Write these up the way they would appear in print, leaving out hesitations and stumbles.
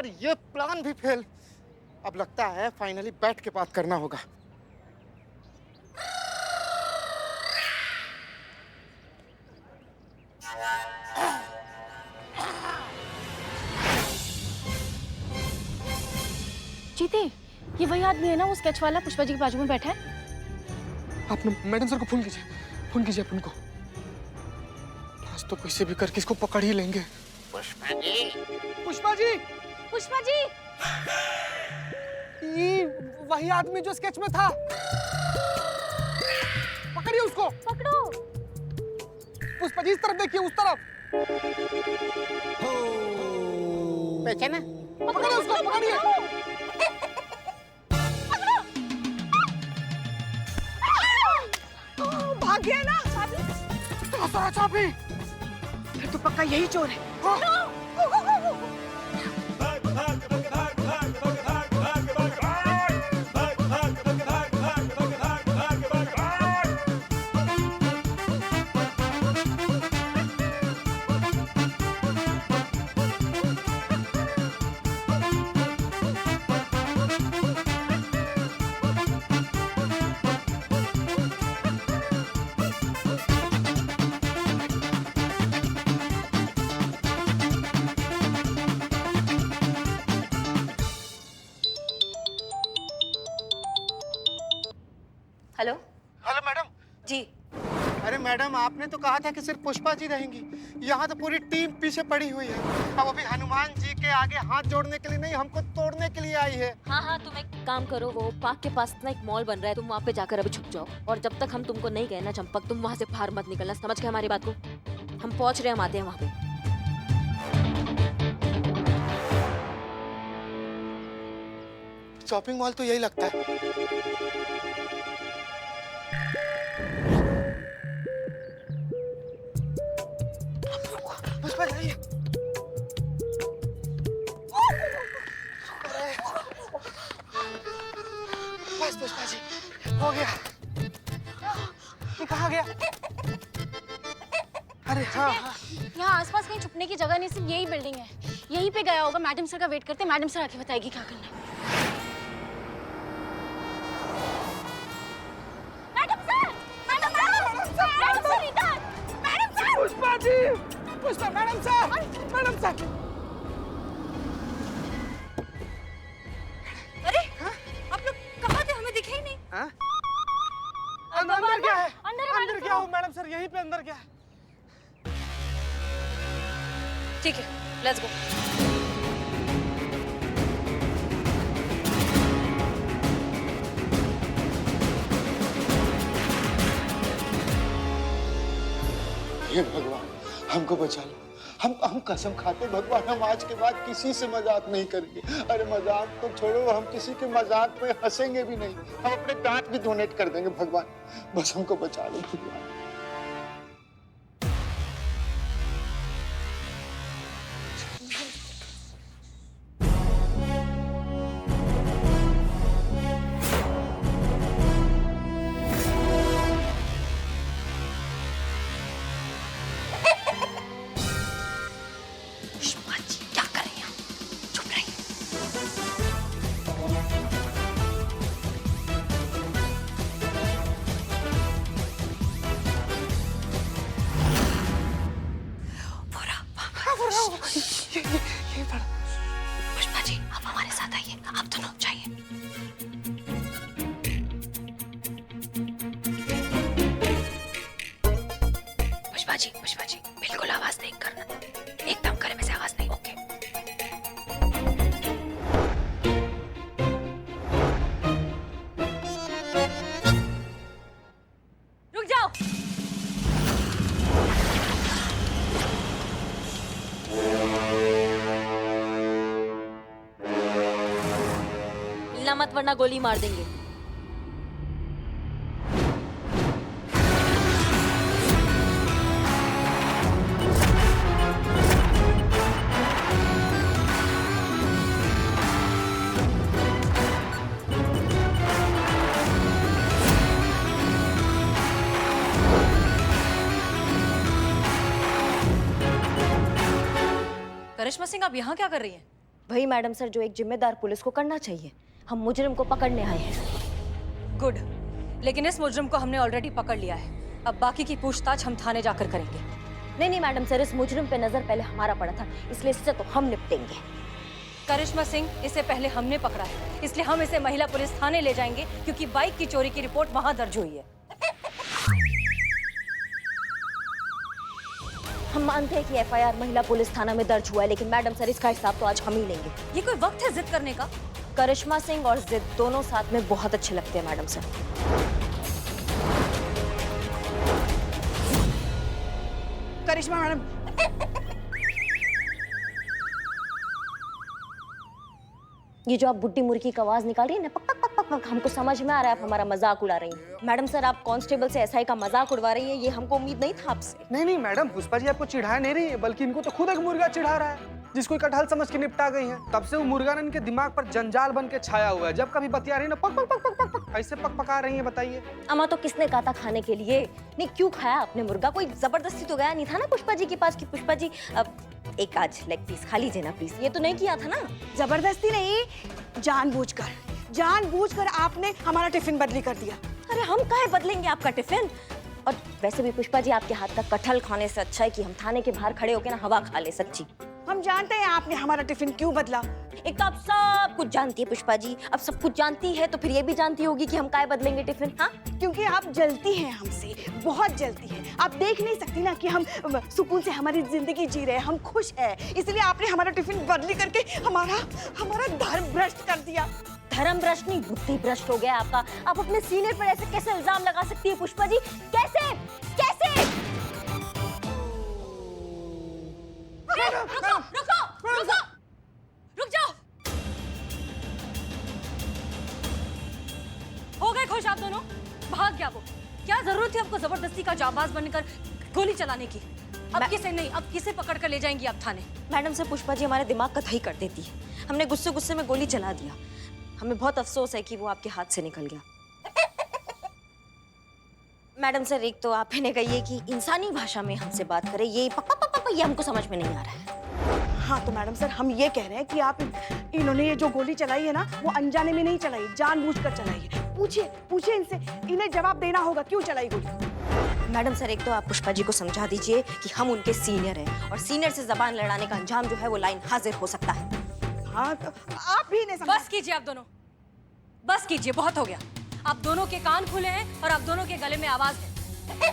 और ये प्लान भी फेल। अब लगता है फाइनली बैठ के बात करना होगा। जीते, ये वही आदमी है ना वो स्केच वाला पुष्पा जी के बाजू में बैठा है? आप मैडम सर को फोन कीजिए अपन को। आज तो कैसे भी करके इसको पकड़ ही लेंगे। पुष्पा जी, पुष्पा जी, पुष्पा जी, ये वही आदमी जो स्केच में था। पकड़िए उसको। पकड़ो। पुष्पा जी इस तरफ देखिए, उस तरफ। पहचाना? पकड़िए उसको, पकड़िए। भाग गया ना। चाबी। फिर तो पक्का यही चोर है। हेलो। हेलो मैडम जी। अरे मैडम, आपने तो कहा था कि सिर्फ पुष्पा जी रहेंगी। यहाँ तो पूरी टीम पीछे पड़ी हुई है। अब अभी हनुमान जी के आगे हाथ जोड़ने के लिए नहीं, हमको तोड़ने के लिए आई है। हाँ, तुम एक काम करो, वो पार्क के पास ना एक मॉल बन रहा है, तुम वहाँ पे जाकर अभी छुप जाओ। और जब तक हम तुमको नहीं गए ना चंपक, तुम वहाँ से बाहर मत निकलना, समझ गए हमारी बात को? हम पहुँच रहे हैं, हम आते हैं वहाँ पे। शॉपिंग मॉल तो यही लगता है। पुष्पा जी, बस पुष्पा जी, हो गया। ये कहाँ गया? अरे हाँ, यहाँ आसपास कहीं छुपने की जगह नहीं, सिर्फ यही बिल्डिंग है। यहीं पे गया होगा। मैडम सर का वेट करते, मैडम सर आके बताएगी क्या करना है। Pushpa ji, Pushpa madam sir. अरे आप लोग कहाँ थे? हमें दिखे ही नहीं। हाँ? अंदर क्या है? अंदर क्या हो मैडम सर? यहीं पे अंदर क्या है? ठीक है, लेट्स गो। हे भगवान, हमको बचा लो। हम कसम खाते भगवान, हम आज के बाद किसी से मजाक नहीं करेंगे। अरे मजाक तो छोड़ो, हम किसी के मजाक पे हंसेंगे भी नहीं। हम अपने दांत भी डोनेट कर देंगे भगवान। बस हमको बचा लो भगवान। पुष्पा जी, आप हमारे साथ आइए, आप दोनों जाइए। पुष्पा जी, बिल्कुल आवाज नहीं करना, एकदम गले में से आवाज नहीं। ओके। रुक जाओ। हिलना मत वरना गोली मार देंगे। करिश्मा सिंह, आप यहाँ क्या कर रही हैं? वही मैडम सर जो एक जिम्मेदार पुलिस को करना चाहिए। हम मुजरिम को पकड़ने आए हैं। गुड, लेकिन इस मुजरिम को हमने ऑलरेडी पकड़ लिया है। अब बाकी की पूछताछ हम थाने जाकर करेंगे। नहीं मैडम सर, इस मुजरिम पे नजर पहले हमारा पड़ा था, इसलिए इससे तो हम निपटेंगे। करिश्मा सिंह, इसे पहले हमने पकड़ा है, इसलिए हम इसे महिला पुलिस थाने ले जाएंगे, क्योंकि बाइक की चोरी की रिपोर्ट वहां दर्ज हुई है। हम मानते हैं कि एफआईआर महिला पुलिस थाना में दर्ज हुआ है, लेकिन मैडम सर इसका हिसाब तो आज हम ही लेंगे। ये कोई वक्त है जिद करने का? करिश्मा सिंह और जिद दोनों साथ में बहुत अच्छे लगते हैं मैडम सर। करिश्मा मैडम, ये जो आप बुड्ढी मुर्गी की आवाज निकाल रही है ना, पक पक पक पक पक, हमको समझ में आ रहा है आप हमारा मजाक उड़ा रही हैं। मैडम सर, आप कांस्टेबल से एसआई का मजाक उड़वा रही हैं, ये हमको उम्मीद नहीं था आपसे। नहीं मैडम, पुष्पा जी आपको चिढ़ा नहीं रही है, बल्कि इनको तो खुद एक मुर्गा चिढ़ा रहा है, जिसको कटहल समझ के निपटा गई हैं। तब से वो मुर्गा इनके दिमाग पर जंजाल बन के छाया हुआ है। जब कभी बतिया रही है ना, पक पक पक पक पक पक ऐसे पक पका रही है। बताइए अम्मा, तो किसने कहा था खाने के लिए? नहीं, क्यों खाया आपने मुर्गा? कोई जबरदस्ती तो गया नहीं था ना पुष्पा जी के पास कि पुष्पा जी अब एक आज लेग पीस खा लीजिए ना प्लीज। ये तो नहीं किया था ना? जबरदस्ती नहीं, जानबूझकर आपने हमारा टिफिन बदली कर दिया। अरे हम काहे बदलेंगे आपका टिफिन? और वैसे भी पुष्पा जी, आपके हाथ का कटहल खाने से अच्छा है कि हम थाने के बाहर खड़े होकर ना हवा खा ले। सच्ची हम जानते हैं आपने हमारा टिफिन क्यों बदला। एक तो आप सब कुछ जानती है पुष्पा जी, अब सब कुछ जानती है तो फिर ये भी जानती होगी कि हम काहे बदलेंगे टिफिन। हाँ, क्योंकि आप जलती हैं हमसे, बहुत जलती हैं। आप देख नहीं सकती ना कि हम सुकून से हमारी जिंदगी जी रहे हैं, हम खुश हैं, इसलिए आपने हमारा टिफिन बदली करके हमारा धर्म भ्रष्ट कर दिया। धर्म भ्रष्ट नहीं, बुद्धि भ्रष्ट हो गया आपका। आप अपने सीनियर पर ऐसे कैसे इल्जाम लगा सकती है पुष्पा जी? कैसे कैसे? रुक जाओ। हो गए खुश आप दोनों? भाग गया वो। क्या जरूरत थी आपको जबरदस्ती का जाबाज बनकर गोली चलाने की? अब किसे नहीं, अब किसे पकड़ कर ले जाएंगी आप थाने? मैडम से पुष्पा जी हमारे दिमाग का दही कर देती है। हमने गुस्से गुस्से में गोली चला दिया। हमें बहुत अफसोस है कि वो आपके हाथ से निकल गया। मैडम सर, एक तो आप इन्हें कहिए कि इंसानी भाषा में हमसे बात करें, ये पप्पा पप्पा पप्पा ये हमको समझ में नहीं आ रहा है। हाँ तो मैडम सर, हम ये कह रहे हैं कि आप इन्होंने ये जो गोली चलाई है ना, वो अनजाने में नहीं चलाई, जानबूझकर चलाई है। पूछिए इनसे, इन्हें जवाब देना होगा क्यों चलाई गोली। मैडम सर, एक तो आप पुष्पा जी को समझा दीजिए कि हम उनके सीनियर हैं और सीनियर से जबान लड़ाने का अंजाम जो है वो लाइन हाजिर हो सकता है। हाँ तो आप भी इन्हें समझा। बस कीजिए आप दोनों, बस कीजिए, बहुत हो गया। आप दोनों के कान खुले हैं और आप दोनों के गले में आवाज है।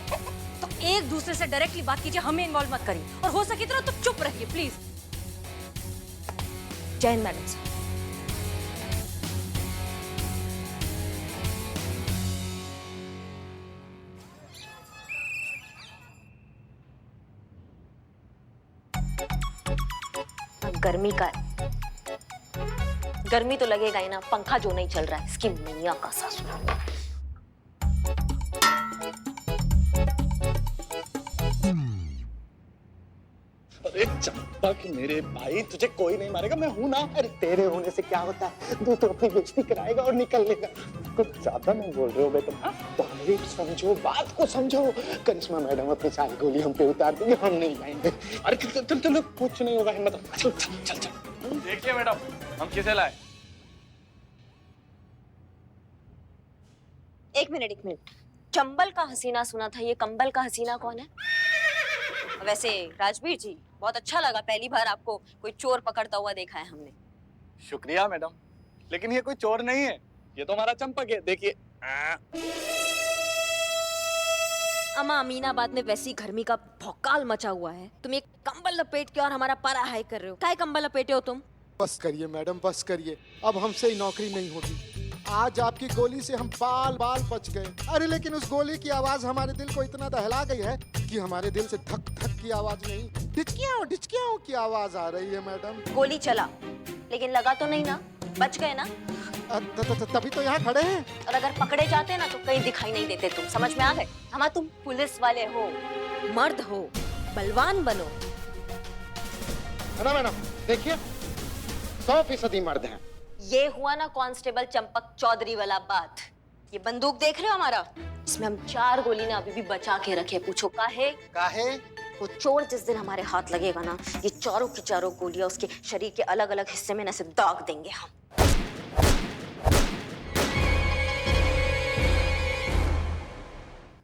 तो एक दूसरे से डायरेक्टली बात कीजिए, हमें इन्वॉल्व मत करिए, और हो सके तो चुप रहिए प्लीज। जय हिंद मैडम सर। गर्मी का है, गर्मी तो लगेगा ही ना, पंखा जो नहीं चल रहा है इसकी मैया का ससुर। अरे चंपक मेरे भाई, तुझे कोई नहीं मारेगा, मैं हूं ना। अरे तेरे होने से क्या होता है, तू तो अपनी बेइज्जती कराएगा और निकल लेगा। कुछ ज्यादा नहीं बोल रहे हो बेटा? हाँ, पॉइंट समझो, बात को समझो। करिश्मा मैडम अपनी सारी गोली हम पे उतार देंगे, हम नहीं जाएंगे। अरे चल कुछ नहीं होगा, हिम्मत रख। चल। देखिए मैडम, हम किसे लाए? एक मिनट, चंबल का हसीना सुना था, ये कंबल का हसीना कौन है? वैसे राजवीर जी, बहुत अच्छा लगा, पहली बार आपको कोई चोर पकड़ता हुआ देखा है हमने। शुक्रिया मैडम, लेकिन ये कोई चोर नहीं है, ये तो हमारा चंपक है। देखिए अम्मा, अमीनाबाद में वैसी गर्मी का भौकाल मचा हुआ है, तुम एक कंबल लपेट के और हमारा पारा हाई कर रहे हो। काय कंबल लपेटे हो तुम? बस करिए मैडम, बस करिए, अब हमसे ही नौकरी नहीं होगी। आज आपकी गोली से हम बाल बच गए। अरे लेकिन उस गोली की आवाज हमारे दिल को इतना दहला गई है कि हमारे दिल से धक धक की आवाज नहीं, डिचकियां की आवाज आ रही है मैडम। गोली चला, लेकिन लगा तो नहीं ना? बच गए ना? तभी तो यहाँ खड़े हैं। और अगर पकड़े जाते ना तो कहीं दिखाई नहीं देते तुम, समझ में आ गए? हमारा तुम पुलिस वाले हो, मर्द हो, बलवान बनो। है ना मैडम? देखिए 100% मर्द हैं। ये हुआ ना कांस्टेबल चंपक चौधरी वाला बात। ये बंदूक देख रहे हो हमारा, इसमें हम 4 गोली ना अभी भी बचा के रखे। पूछो काहे? वो चोर जिस दिन हमारे हाथ लगेगा ना, ये चारों की चारों गोलियां उसके शरीर के अलग अलग हिस्से में ऐसे दाग देंगे हम।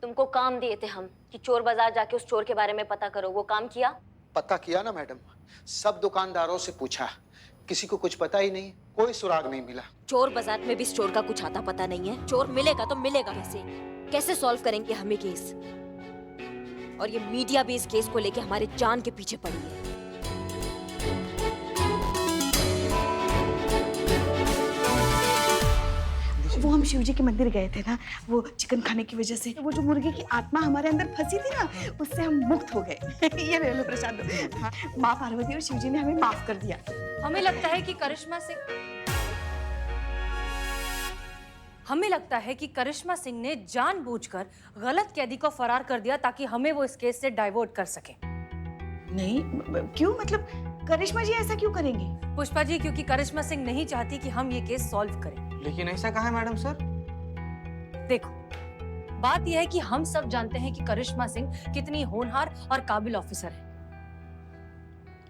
तुमको काम दिए थे हम कि चोर बाजार जाके उस चोर के बारे में पता करो, वो काम किया? पता किया ना मैडम, सब दुकानदारों से पूछा, किसी को कुछ पता ही नहीं, कोई सुराग नहीं मिला। चोर बाजार में भी इस चोर का कुछ आता पता नहीं है। चोर मिलेगा तो मिलेगा कैसे? कैसे सॉल्व करेंगे हम ये केस? और ये मीडिया भी इस केस को लेके हमारे जान के पीछे पड़ी है। वो हम शिव जी के मंदिर गए थे ना, वो चिकन खाने की वजह से वो जो मुर्गे की आत्मा हमारे अंदर फंसी थी ना, उससे हम मुक्त हो गए। ये ले लो प्रसाद। हाँ, माँ पार्वती और शिव जी ने हमें माफ कर दिया। हमें लगता है कि करिश्मा सिंह ने जानबूझकर गलत कैदी को फरार कर दिया ताकि हमें वो इस केस से डाइवर्ट कर सके। नहीं, क्यों? मतलब करिश्मा जी ऐसा क्यों करेंगी? पुष्पा जी, क्योंकि करिश्मा सिंह नहीं चाहती कि हम ये केस सॉल्व करें। लेकिन ऐसा कहा है मैडम सर? देखो, बात यह है कि हम सब जानते हैं कि करिश्मा सिंह कितनी होनहार और काबिल ऑफिसर है।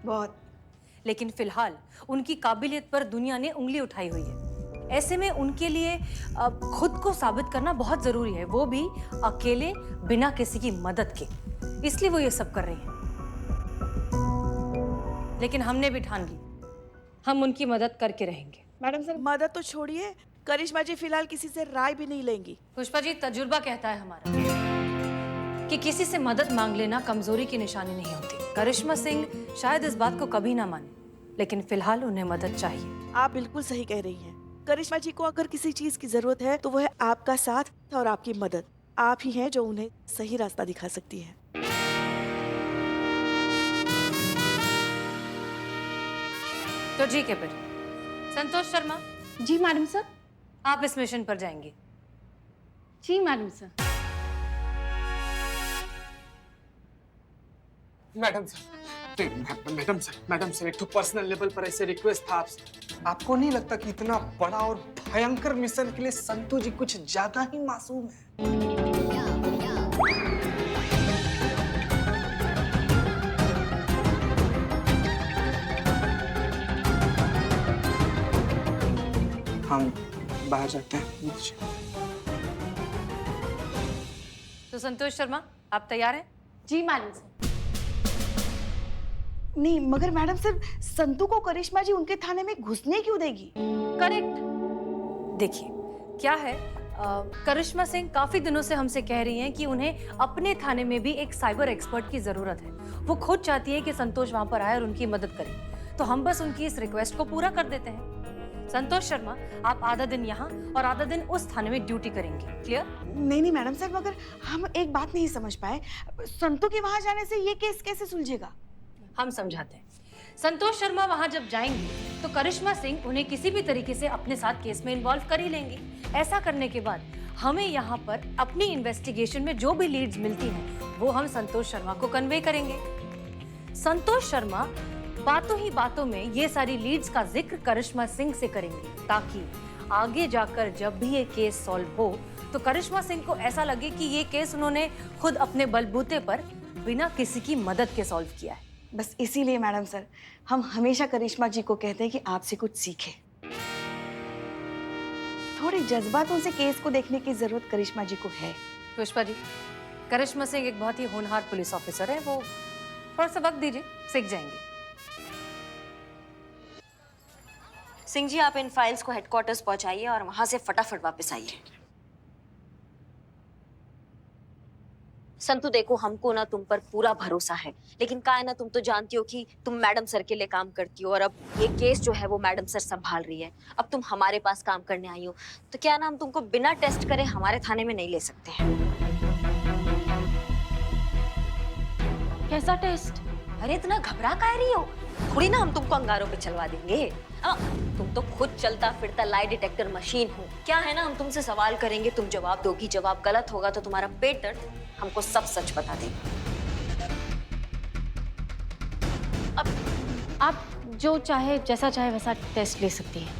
बहुत। लेकिन फिलहाल उनकी काबिलियत पर दुनिया ने उंगली उठाई हुई है। ऐसे में उनके लिए खुद को साबित करना बहुत जरूरी है, वो भी अकेले बिना किसी की मदद के। इसलिए वो ये सब कर रही हैं। लेकिन हमने भी ठान ली, हम उनकी मदद करके रहेंगे। मैडम सर, मदद तो छोड़िए, करिश्मा जी फिलहाल किसी से राय भी नहीं लेंगी। पुष्पा जी, तजुर्बा कहता है हमारा कि किसी से मदद मांग लेना कमजोरी की निशानी नहीं होती। करिश्मा सिंह शायद इस बात को कभी ना माने, लेकिन फिलहाल उन्हें मदद चाहिए। आप बिल्कुल सही कह रही हैं। करिश्मा जी को अगर किसी चीज की जरूरत है तो वो है आपका साथ और आपकी मदद। आप ही हैं जो उन्हें सही रास्ता दिखा सकती हैं। तो ठीक है फिर, संतोष शर्मा, जी मैडम सर। आप इस मिशन पर जाएंगे। जी मैडम सर। मैडम सर, एक तो पर्सनल लेवल पर ऐसे रिक्वेस्ट था आपसे। आपको नहीं लगता कि इतना बड़ा और भयंकर मिशन के लिए संतू जी कुछ ज्यादा ही मासूम है? हम बाहर जाते हैं। तो संतोष शर्मा, आप तैयार हैं? जी मैडम सर। नहीं, मगर मैडम सर, संतू को करिश्मा जी उनके थाने में घुसने क्यों देगी? करेक्ट। देखिए, क्या है, करिश्मा सिंह काफी दिनों से हमसे कह रही हैं कि उन्हें अपने थाने में भी एक साइबर एक्सपर्ट की जरूरत है। वो खुद चाहती है कि संतोष वहां पर आए और उनकी मदद करे। तो हम बस उनकी इस रिक्वेस्ट को पूरा कर देते हैं। संतोष शर्मा, आप आधा दिन यहाँ और आधा दिन उस थाने में ड्यूटी करेंगे। क्लियर? नहीं मैडम सर, मगर हम एक बात नहीं समझ पाए, संतू के वहां जाने से ये केस कैसे सुलझेगा? हम समझाते हैं। संतोष शर्मा वहां जब जाएंगी तो करिश्मा सिंह उन्हें किसी भी तरीके से अपने साथ केस में इन्वॉल्व कर ही लेंगी। ऐसा करने के बाद हमें यहाँ पर अपनी इन्वेस्टिगेशन में जो भी लीड्स मिलती हैं वो हम संतोष शर्मा को कन्वे करेंगे। संतोष शर्मा बातों ही बातों में ये सारी लीड्स का जिक्र करिश्मा सिंह से करेंगे, ताकि आगे जाकर जब भी ये केस सॉल्व हो तो करिश्मा सिंह को ऐसा लगे कि ये केस उन्होंने खुद अपने बलबूते पर बिना किसी की मदद के सॉल्व किया है। बस इसीलिए मैडम सर, हम हमेशा करिश्मा जी को कहते हैं कि आपसे कुछ सीखे। थोड़े जज्बातों से केस को देखने की जरूरत करिश्मा जी को है। पुष्पा जी, करिश्मा सिंह एक बहुत ही होनहार पुलिस ऑफिसर है, वो थोड़ा सा वक्त दीजिए, सीख जाएंगे। सिंह जी, आप इन फाइल्स को हेडक्वार्टर्स पहुंचाइए और वहां से फटाफट वापस आइए। संतू, देखो, हमको ना तुम पर पूरा भरोसा है, लेकिन क्या है ना, तुम तो जानती हो कि तुम मैडम सर के लिए काम करती हो और अब ये केस जो है वो मैडम सर संभाल रही है। अब तुम हमारे पास काम करने आई हो, तो क्या ना हम तुमको बिना टेस्ट करे हमारे थाने में नहीं ले सकते हैं। कैसा टेस्ट? अरे इतना घबरा काहे रही हो? थोड़ी ना हम तुमको अंगारों पे चलवा देंगे। तुम तो खुद चलता फिरता लाई डिटेक्टर मशीन हो। क्या है ना, हम तुमसे सवाल करेंगे, तुम जवाब दोगी, जवाब गलत होगा तो तुम्हारा पेट दर्द हमको सब सच बता देगा। अब आप जो चाहे, जैसा चाहे वैसा टेस्ट ले सकती हैं।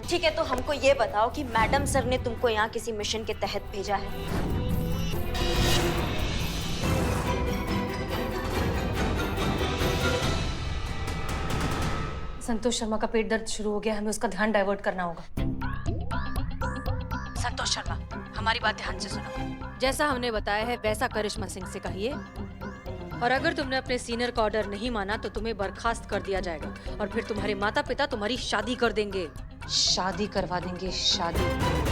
ठीक है, तो हमको ये बताओ कि मैडम सर ने तुमको यहाँ किसी मिशन के तहत भेजा है? संतोष शर्मा का पेट दर्द शुरू हो गया, हमें उसका ध्यान डाइवर्ट करना होगा। संतोष शर्मा, हमारी बात ध्यान से सुनो। जैसा हमने बताया है वैसा करिश्मा सिंह से कहिए, और अगर तुमने अपने सीनियर का ऑर्डर नहीं माना तो तुम्हें बर्खास्त कर दिया जाएगा और फिर तुम्हारे माता पिता तुम्हारी शादी कर देंगे। शादी करवा देंगे, शादी।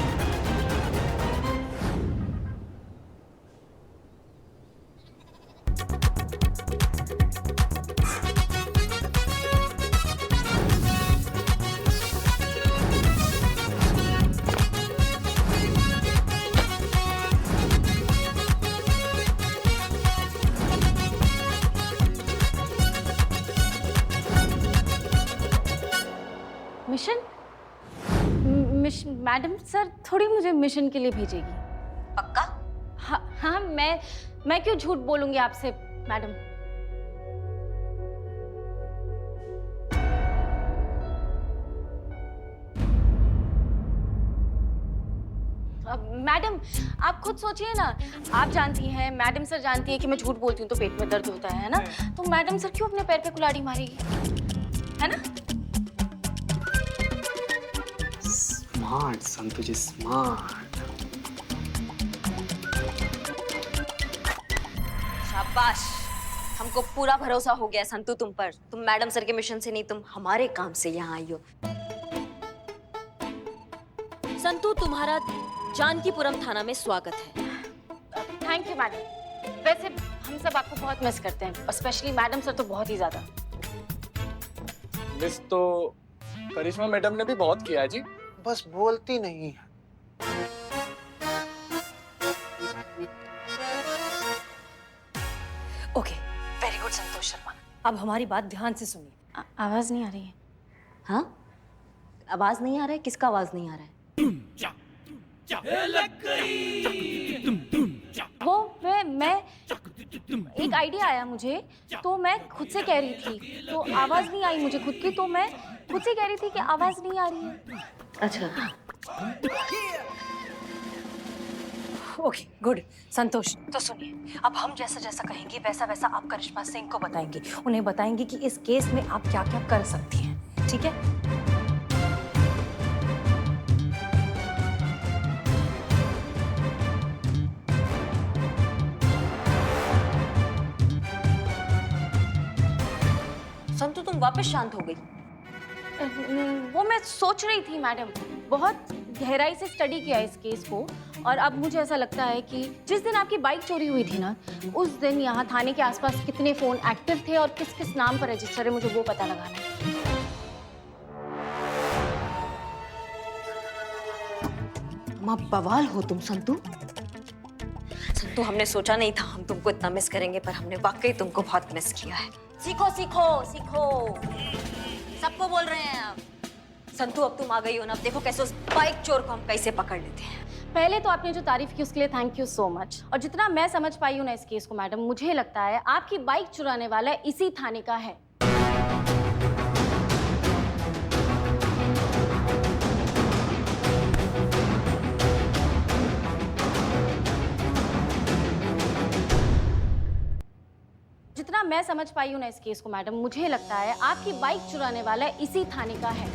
मिशन? मैडम सर थोड़ी मुझे मिशन के लिए भेजेगी। पक्का? हाँ हाँ, मैं क्यों झूठ बोलूंगी आपसे मैडम। मैडम आप खुद सोचिए ना, आप जानती हैं, मैडम सर जानती है कि मैं झूठ बोलती हूँ तो पेट में दर्द होता है ना, तो मैडम सर क्यों अपने पैर पे कुल्हाड़ी मारेगी, है ना? स्मार्ट संतु जी, स्मार्ट। शाबाश, हमको पूरा भरोसा हो गया संतु तुम पर। तुम मैडम सर के मिशन से नहीं, तुम हमारे काम से यहाँ आई हो। संतु, तुम्हारा जानकीपुरम थाना में स्वागत है। Thank you madam. वैसे हम सब आपको बहुत मिस करते हैं, स्पेशली मैडम सर तो बहुत ही ज्यादा। मिस तो करिश्मा मैडम ने भी बहुत किया है जी, बस बोलती नहीं है। Okay, very good Santosh Sharma. अब हमारी बात ध्यान से सुनिए। आवाज नहीं आ रही है। हाँ? आवाज नहीं आ रहा है? किसका आवाज नहीं आ रहा है? वो मैं एक आइडिया आया मुझे, तो मैं खुद से कह रही थी, तो आवाज नहीं आई मुझे खुद की, तो मैं खुद से कह रही थी कि आवाज नहीं आ रही है। अच्छा। Okay, good. संतोष, तो सुनिए, अब हम जैसा जैसा कहेंगे वैसा वैसा आप करिश्मा सिंह को बताएंगे। उन्हें बताएंगे कि इस केस में आप क्या क्या कर सकती हैं, ठीक है? संतु, तुम वापस शांत हो गई। वो मैं सोच रही थी मैडम, बहुत गहराई से स्टडी किया इस केस को, और अब मुझे ऐसा लगता है कि जिस दिन आपकी बाइक चोरी हुई थी ना, उस दिन यहाँ थाने के आसपास कितने फोन एक्टिव थे और किस किस नाम पर रजिस्टर है, मुझे वो पता लगाना है। माँ बवाल हो तुम संतु। संतु, हमने सोचा नहीं था हम तुमको इतना मिस करेंगे, पर हमने वाकई तुमको बहुत मिस किया है। सीखो सीखो सीखो, सबको बोल रहे हैं आप। संतु, अब तुम आ गई हो ना, अब देखो कैसे उस बाइक चोर को हम कैसे पकड़ लेते हैं। पहले तो आपने जो तारीफ की उसके लिए थैंक यू सो मच, और जितना मैं समझ पाई हूँ ना इस केस को मैडम, मुझे लगता है आपकी बाइक चुराने वाला इसी थाने का है। जितना मैं समझ पाई हूँ ना इस केस को मैडम, मुझे लगता है आपकी बाइक चुराने वाला इसी थाने का है।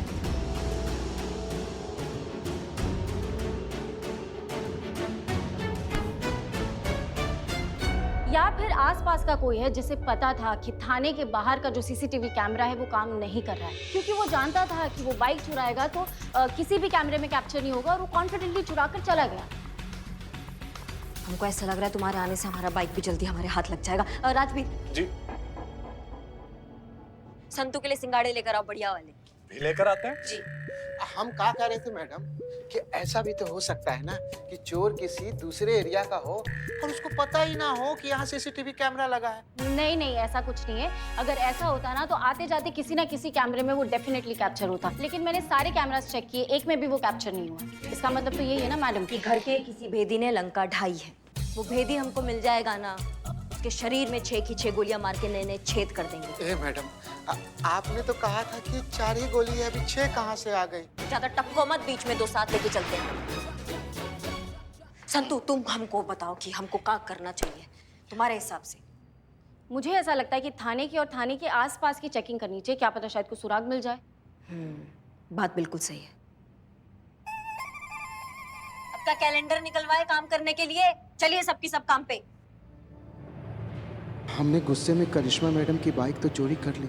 या फिर आसपास का कोई है जिसे पता था कि थाने के बाहर का जो सीसीटीवी कैमरा है वो काम नहीं कर रहा है, क्योंकि वो जानता था कि वो बाइक चुराएगा तो किसी भी कैमरे में कैप्चर नहीं होगा, और वो कॉन्फिडेंटली चुरा कर चला गया। हमको ऐसा लग रहा है तुम्हारे आने से हमारा बाइक भी जल्दी हमारे हाथ लग जाएगा। राजवीर जी, संतु के लिए सिंगाड़े लेकर आओ, बढ़िया वाले। भी लेकर आते हैं जी। हम क्या कह रहे थे मैडम कि ऐसा भी तो हो सकता है ना कि चोर किसी दूसरे एरिया का हो और उसको पता ही ना हो कि यहाँ सीसीटीवी कैमरा लगा है। नहीं नहीं, ऐसा कुछ नहीं है। अगर ऐसा होता ना तो आते जाते किसी ना किसी कैमरे में वो डेफिनेटली कैप्चर होता, लेकिन मैंने सारे कैमरास चेक किए, एक में भी वो कैप्चर नहीं हुआ। इसका मतलब तो यही है ना मैडम कि घर के किसी भेदी ने लंका ढाई है। वो भेदी हमको मिल जाएगा ना, उसके शरीर में 6 की 6 गोलियां मार के नए-नए छेद कर देंगे। ए मैडम, आपने तो कहा था कि 4 ही गोली है, अभी 6 कहाँ से आ गई? ज्यादा टपको मत, बीच में 2 साथ लेके चलते हैं। संतु, तुम हमको बताओ कि हमको क्या करना चाहिए तुम्हारे हिसाब से। मुझे ऐसा लगता है कि थाने की और थाने के आसपास की चेकिंग करनी चाहिए, क्या पता शायद कुछ सुराग मिल जाए। बात बिल्कुल सही है। आपका कैलेंडर निकलवाए काम करने के लिए। चलिए सबकी सब काम पे। हमने गुस्से में करिश्मा मैडम की बाइक तो चोरी कर ली,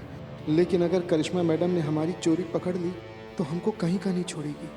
लेकिन अगर करिश्मा मैडम ने हमारी चोरी पकड़ ली तो हमको कहीं का नहीं छोड़ेगी।